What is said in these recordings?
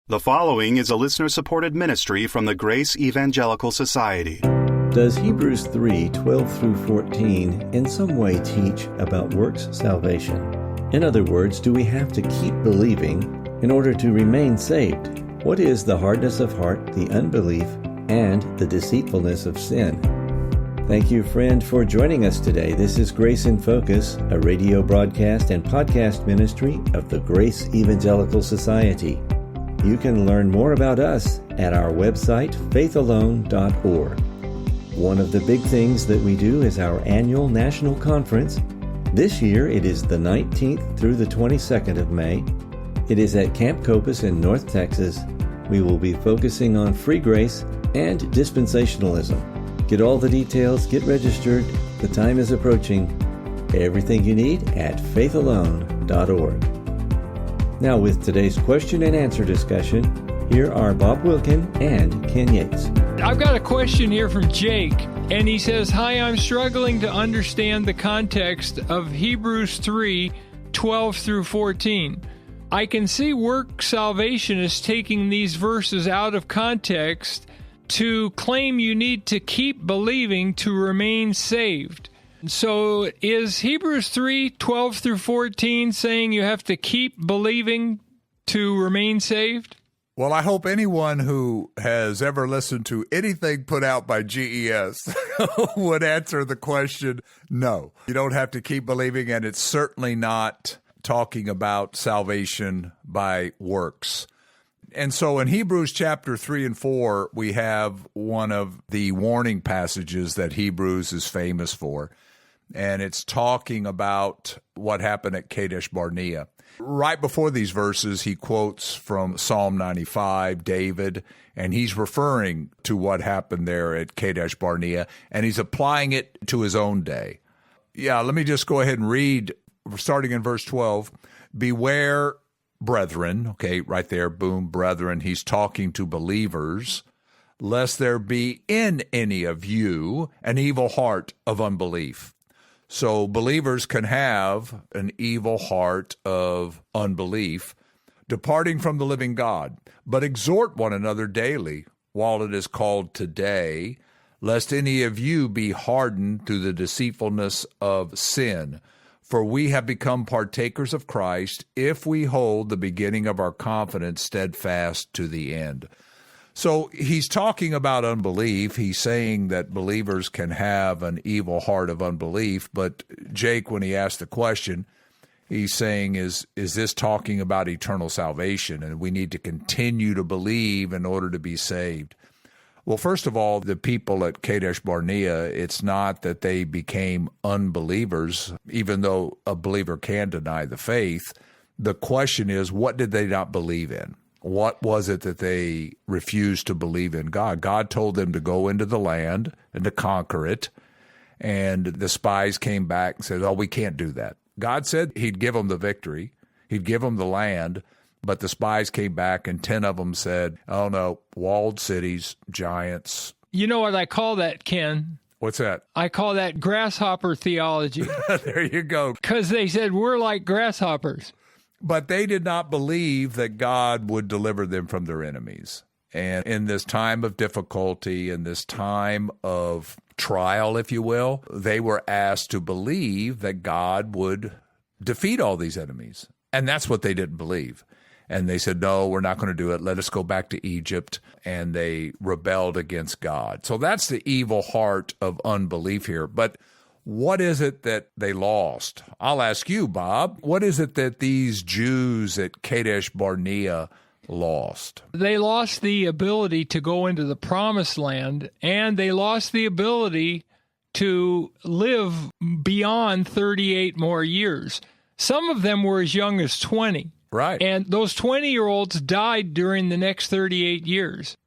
The following is a listener-supported ministry from the Grace Evangelical Society. Does Hebrews 3:12 through 14 in some way teach about works salvation? In other words, do we have to keep believing in order to remain saved? What is the hardness of heart, the unbelief, and the deceitfulness of sin? Thank you, friend, for joining us today. This is Grace in Focus, a radio broadcast and podcast ministry of the Grace Evangelical Society. You can learn more about us at our website, faithalone.org. One of the big things that we do is our annual national conference. This year, it is the 19th through the 22nd of May. It is at Camp Copus in North Texas. We will be focusing on free grace and dispensationalism. Get all the details, get registered. The time is approaching. Everything you need at faithalone.org. Now with today's question and answer discussion, here are Bob Wilkin and Ken Yates. I've got a question here from Jake, and he says, "Hi, I'm struggling to understand the context of Hebrews 3:12 through 14. I can see work salvation as taking these verses out of context to claim you need to keep believing to remain saved. So is Hebrews 3:12 through 14 saying you have to keep believing to remain saved?" Well, I hope anyone who has ever listened to anything put out by GES would answer the question, no. You don't have to keep believing, and it's certainly not talking about salvation by works. And so in Hebrews chapter 3 and 4, we have one of the warning passages that Hebrews is famous for. And it's talking about what happened at Kadesh Barnea. Right before these verses, he quotes from Psalm 95, David, and he's referring to what happened there at Kadesh Barnea, and he's applying it to his own day. Yeah, let me just go ahead and read, starting in verse 12. Beware, brethren, okay, right there, boom, brethren, he's talking to believers, lest there be in any of you an evil heart of unbelief. So believers can have an evil heart of unbelief, departing from the living God. But exhort one another daily, while it is called today, lest any of you be hardened through the deceitfulness of sin. For we have become partakers of Christ, if we hold the beginning of our confidence steadfast to the end. So he's talking about unbelief. He's saying that believers can have an evil heart of unbelief. But Jake, when he asked the question, he's saying, is this talking about eternal salvation? And we need to continue to believe in order to be saved. Well, first of all, the people at Kadesh Barnea, it's not that they became unbelievers, even though a believer can deny the faith. The question is, what did they not believe in? What was it that they refused to believe in God? God told them to go into the land and to conquer it. And the spies came back and said, oh, we can't do that. God said he'd give them the victory. He'd give them the land. But the spies came back and 10 of them said, oh, no, walled cities, giants. You know what I call that, Ken? What's that? I call that grasshopper theology. There you go. Because they said we're like grasshoppers. But they did not believe that God would deliver them from their enemies. And in this time of difficulty, in this time of trial, if you will, they were asked to believe that God would defeat all these enemies. And that's what they didn't believe. And they said, no, we're not going to do it. Let us go back to Egypt. And they rebelled against God. So that's the evil heart of unbelief here. But what is it that they lost? I'll ask you, Bob. What is it that these Jews at Kadesh Barnea lost? They lost the ability to go into the promised land, and they lost the ability to live beyond 38 more years. Some of them were as young as 20. Right. And those 20-year-olds died during the next 38 years.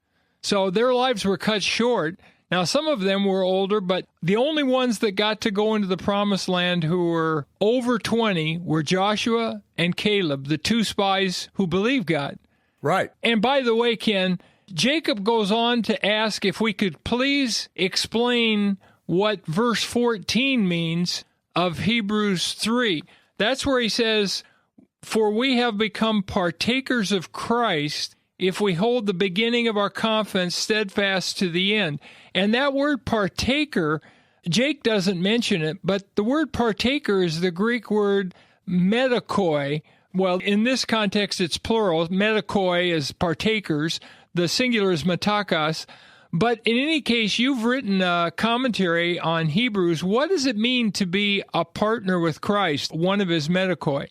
So their lives were cut short. Now, some of them were older, but the only ones that got to go into the promised land who were over 20 were Joshua and Caleb, the two spies who believed God. Right. And by the way, Ken, Jacob goes on to ask if we could please explain what verse 14 means of Hebrews 3. That's where he says, "For we have become partakers of Christ if we hold the beginning of our confidence steadfast to the end. And that word partaker, Jake doesn't mention it, but the word partaker is the Greek word medikoi. Well, in this context, it's plural. Medikoi is partakers. The singular is metakas. But in any case, you've written a commentary on Hebrews. What does it mean to be a partner with Christ, one of his medikoi?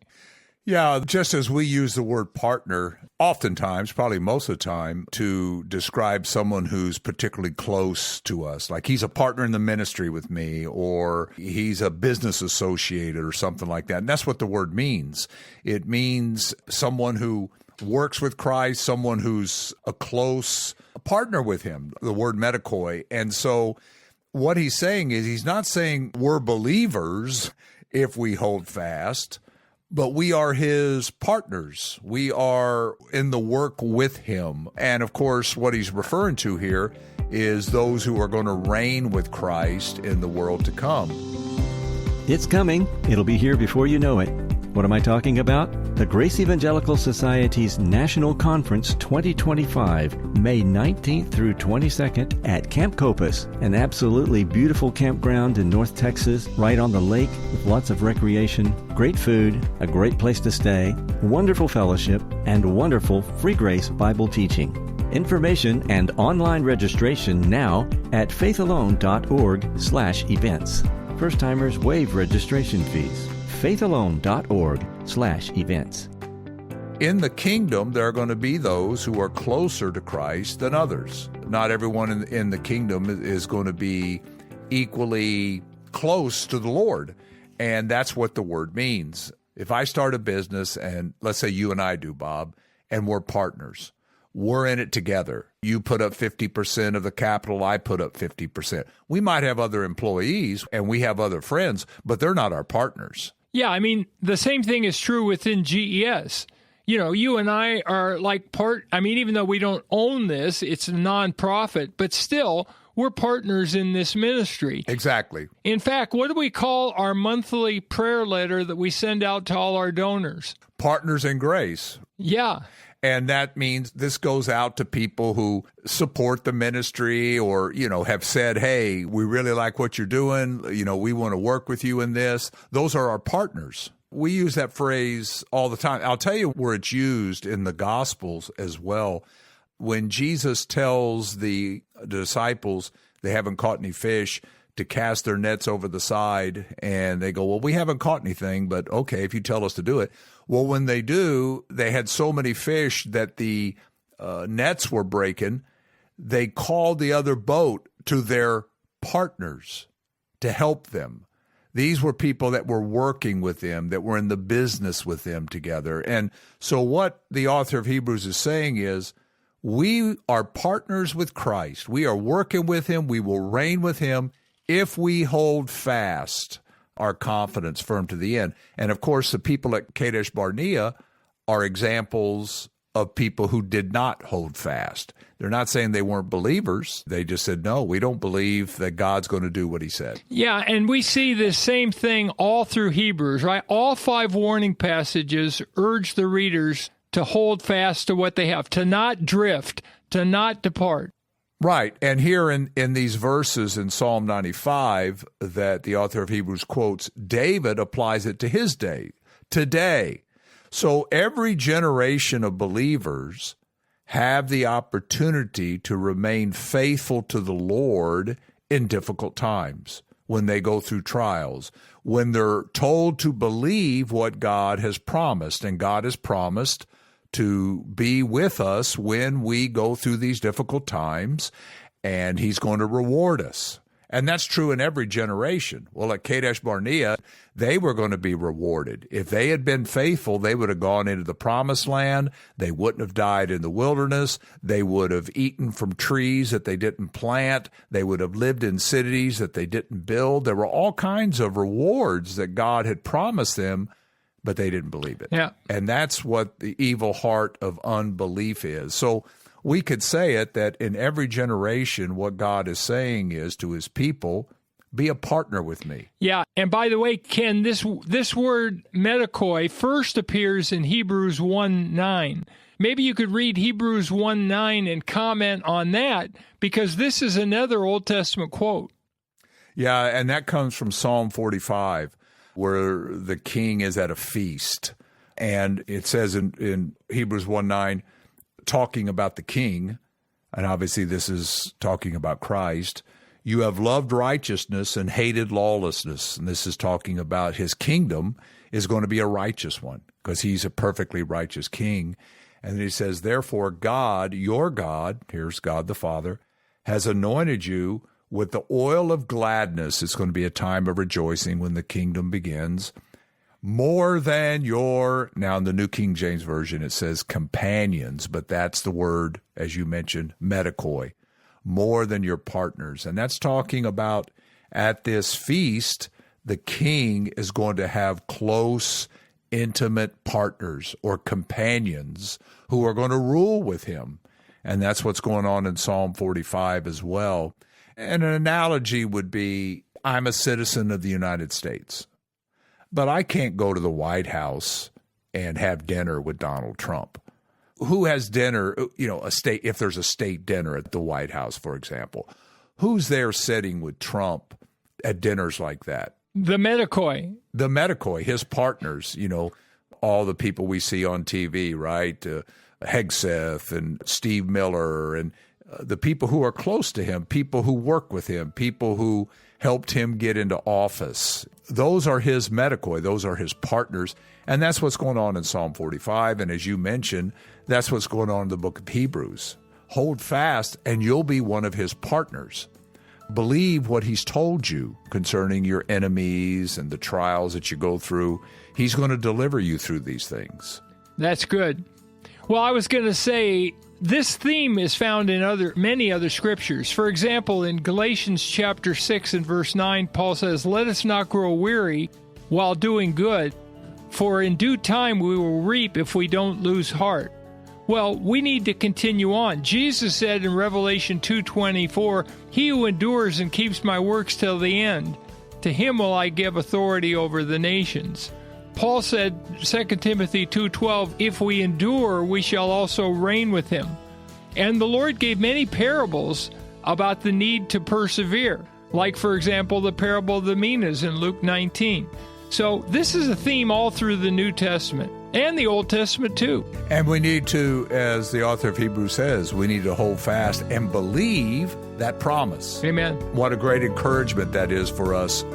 Yeah, just as we use the word partner, oftentimes, probably most of the time, to describe someone who's particularly close to us, like he's a partner in the ministry with me, or he's a business associate or something like that. And that's what the word means. It means someone who works with Christ, someone who's a close partner with him, the word medikoi. And so what he's saying is he's not saying we're believers if we hold fast, but we are his partners. We are in the work with him. And of course, what he's referring to here is those who are going to reign with Christ in the world to come. It's coming. It'll be here before you know it. What am I talking about? The Grace Evangelical Society's National Conference 2025, May 19th through 22nd at Camp Copus, an absolutely beautiful campground in North Texas, right on the lake with lots of recreation, great food, a great place to stay, wonderful fellowship, and wonderful free grace Bible teaching. Information and online registration now at faithalone.org/events. First-timers waive registration fees. faithalone.org/events. In the kingdom, there are going to be those who are closer to Christ than others. Not everyone in the kingdom is going to be equally close to the Lord. And that's what the word means. If I start a business, and let's say you and I do, Bob, and we're partners, we're in it together. You put up 50% of the capital, I put up 50%. We might have other employees and we have other friends, but they're not our partners. Yeah, I mean, the same thing is true within GES. You know, you and I are like even though we don't own this, it's a nonprofit, but still, we're partners in this ministry. Exactly. In fact, what do we call our monthly prayer letter that we send out to all our donors? Partners in Grace. Yeah. And that means this goes out to people who support the ministry or, have said, hey, we really like what you're doing. We want to work with you in this. Those are our partners. We use that phrase all the time. I'll tell you where it's used in the Gospels as well. When Jesus tells the disciples they haven't caught any fish, to cast their nets over the side, and they go, well, we haven't caught anything, but okay, if you tell us to do it. Well, when they do, they had so many fish that the nets were breaking. They called the other boat to their partners to help them. These were people that were working with them, that were in the business with them together. And so what the author of Hebrews is saying is, we are partners with Christ. We are working with him. We will reign with him if we hold fast our confidence firm to the end. And of course, the people at Kadesh Barnea are examples of people who did not hold fast. They're not saying they weren't believers. They just said, no, we don't believe that God's going to do what he said. Yeah, and we see this same thing all through Hebrews, right? All 5 warning passages urge the readers to hold fast to what they have, to not drift, to not depart. Right. And here in these verses in Psalm 95 that the author of Hebrews quotes, David applies it to his day, today. So every generation of believers have the opportunity to remain faithful to the Lord in difficult times, when they go through trials, when they're told to believe what God has promised. And God has promised to be with us when we go through these difficult times, and he's going to reward us. And that's true in every generation. Well, at Kadesh Barnea, they were going to be rewarded. If they had been faithful, they would have gone into the promised land. They wouldn't have died in the wilderness. They would have eaten from trees that they didn't plant. They would have lived in cities that they didn't build. There were all kinds of rewards that God had promised them, but they didn't believe it. Yeah. And that's what the evil heart of unbelief is. So we could say it that in every generation, what God is saying is to his people, Be a partner with me. Yeah, and by the way, Ken, this word medikoi first appears in Hebrews 1:9. Maybe you could read Hebrews 1:9 and comment on that, because this is another Old Testament quote. Yeah, and that comes from Psalm 45, where the king is at a feast. And it says in Hebrews 1:9, talking about the king, and obviously this is talking about Christ, you have loved righteousness and hated lawlessness. And this is talking about his kingdom is going to be a righteous one, because he's a perfectly righteous king. And then he says, therefore, God, your God, here's God the Father, has anointed you with the oil of gladness. It's going to be a time of rejoicing when the kingdom begins. More than your, now in the New King James Version, it says companions, but that's the word, as you mentioned, medikoi, more than your partners. And that's talking about at this feast, the king is going to have close, intimate partners or companions who are going to rule with him. And that's what's going on in Psalm 45 as well. And an analogy would be, I'm a citizen of the United States, but I can't go to the White House and have dinner with Donald Trump. Who has dinner, if there's a state dinner at the White House, for example, who's there sitting with Trump at dinners like that? The medikoi. The medikoi, his partners, all the people we see on TV, right? Hegseth and Steve Miller and the people who are close to him, people who work with him, people who helped him get into office. Those are his medikoi. Those are his partners. And that's what's going on in Psalm 45. And as you mentioned, that's what's going on in the book of Hebrews. Hold fast, and you'll be one of his partners. Believe what he's told you concerning your enemies and the trials that you go through. He's going to deliver you through these things. That's good. Well, I was going to say, this theme is found in many other scriptures. For example, in Galatians chapter 6 and verse 9, Paul says, let us not grow weary while doing good, for in due time we will reap if we don't lose heart. Well, we need to continue on. Jesus said in Revelation 2:24, he who endures and keeps my works till the end, to him will I give authority over the nations. Paul said, 2 Timothy 2:12, if we endure, we shall also reign with him. And the Lord gave many parables about the need to persevere, like, for example, the parable of the minas in Luke 19. So this is a theme all through the New Testament and the Old Testament too. And we need to, as the author of Hebrews says, we need to hold fast and believe that promise. Amen. What a great encouragement that is for us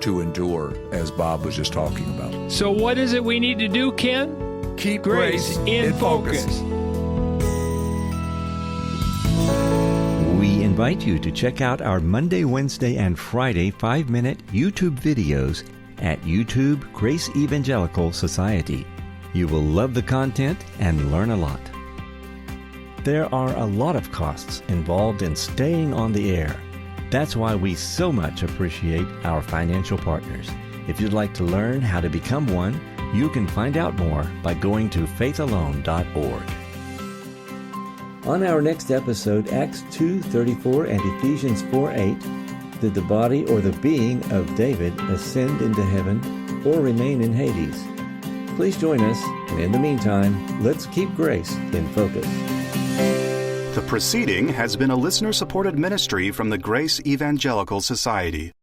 to endure, as Bob was just talking about. So what is it we need to do, Ken? Keep grace in focus. We invite you to check out our Monday, Wednesday, and Friday 5-minute YouTube videos at YouTube Grace Evangelical Society. You will love the content and learn a lot. There are a lot of costs involved in staying on the air. That's why we so much appreciate our financial partners. If you'd like to learn how to become one, you can find out more by going to faithalone.org. On our next episode, Acts 2:34 and Ephesians 4:8, did the body or the being of David ascend into heaven or remain in Hades? Please join us, and in the meantime, let's keep grace in focus. The proceeding has been a listener-supported ministry from the Grace Evangelical Society.